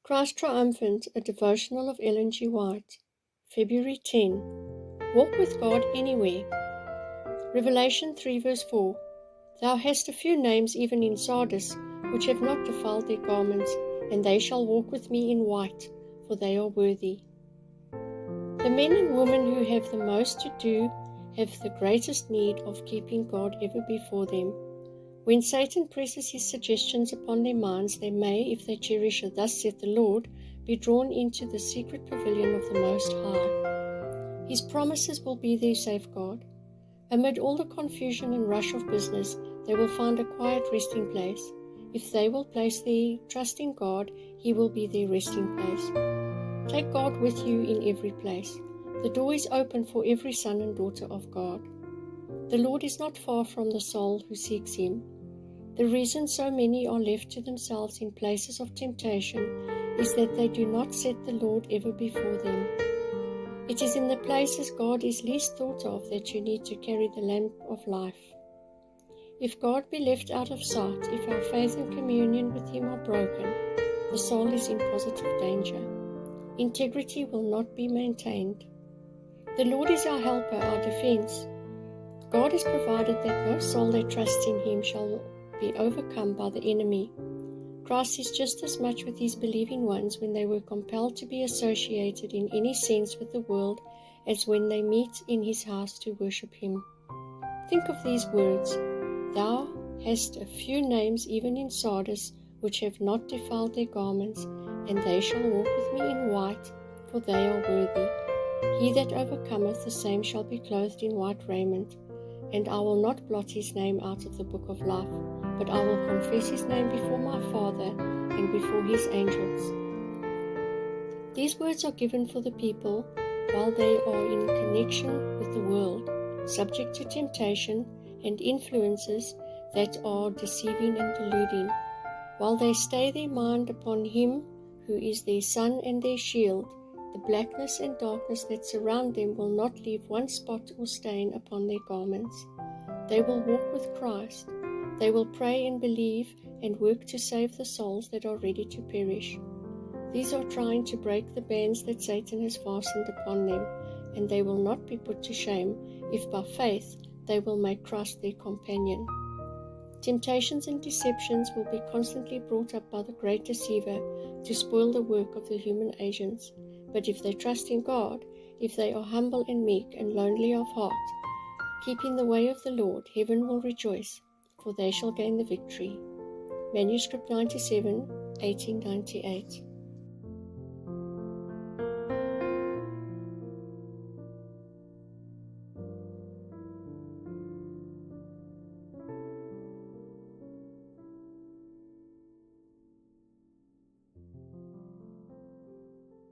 Christ Triumphant, a devotional of Ellen G. White. February 10. Walk with God anywhere. Revelation 3 verse 4. Thou hast a few names even in Sardis, which have not defiled their garments, and they shall walk with me in white, for they are worthy. The men and women who have the most to do have the greatest need of keeping God ever before them. When Satan presses his suggestions upon their minds, they may, if they cherish a "Thus saith the Lord," be drawn into the secret pavilion of the Most High. His promises will be their safeguard. Amid all the confusion and rush of business, they will find a quiet resting place. If they will place their trust in God, He will be their resting place. Take God with you in every place. The door is open for every son and daughter of God. The Lord is not far from the soul who seeks Him. The reason so many are left to themselves in places of temptation is that they do not set the Lord ever before them. It is in the places God is least thought of that you need to carry the lamp of life. If God be left out of sight, if our faith and communion with Him are broken, the soul is in positive danger. Integrity will not be maintained. The Lord is our helper, our defense. God has provided that no soul that trusts in Him shall be overcome by the enemy. Christ is just as much with His believing ones when they were compelled to be associated in any sense with the world as when they meet in His house to worship Him. Think of these words: Thou hast a few names even in Sardis, which have not defiled their garments, and they shall walk with me in white, for they are worthy. He that overcometh, the same shall be clothed in white raiment. And I will not blot his name out of the book of life, but I will confess his name before my Father and before his angels. These words are given for the people while they are in connection with the world, subject to temptation and influences that are deceiving and deluding, while they stay their mind upon Him who is their sun and their shield. The blackness and darkness that surround them will not leave one spot or stain upon their garments. They will walk with Christ. They will pray and believe and work to save the souls that are ready to perish. These are trying to break the bands that Satan has fastened upon them, and they will not be put to shame if by faith they will make Christ their companion. Temptations and deceptions will be constantly brought up by the great deceiver to spoil the work of the human agents. But if they trust in God, if they are humble and meek and lonely of heart, keeping the way of the Lord, heaven will rejoice, for they shall gain the victory. Manuscript 97, 1898.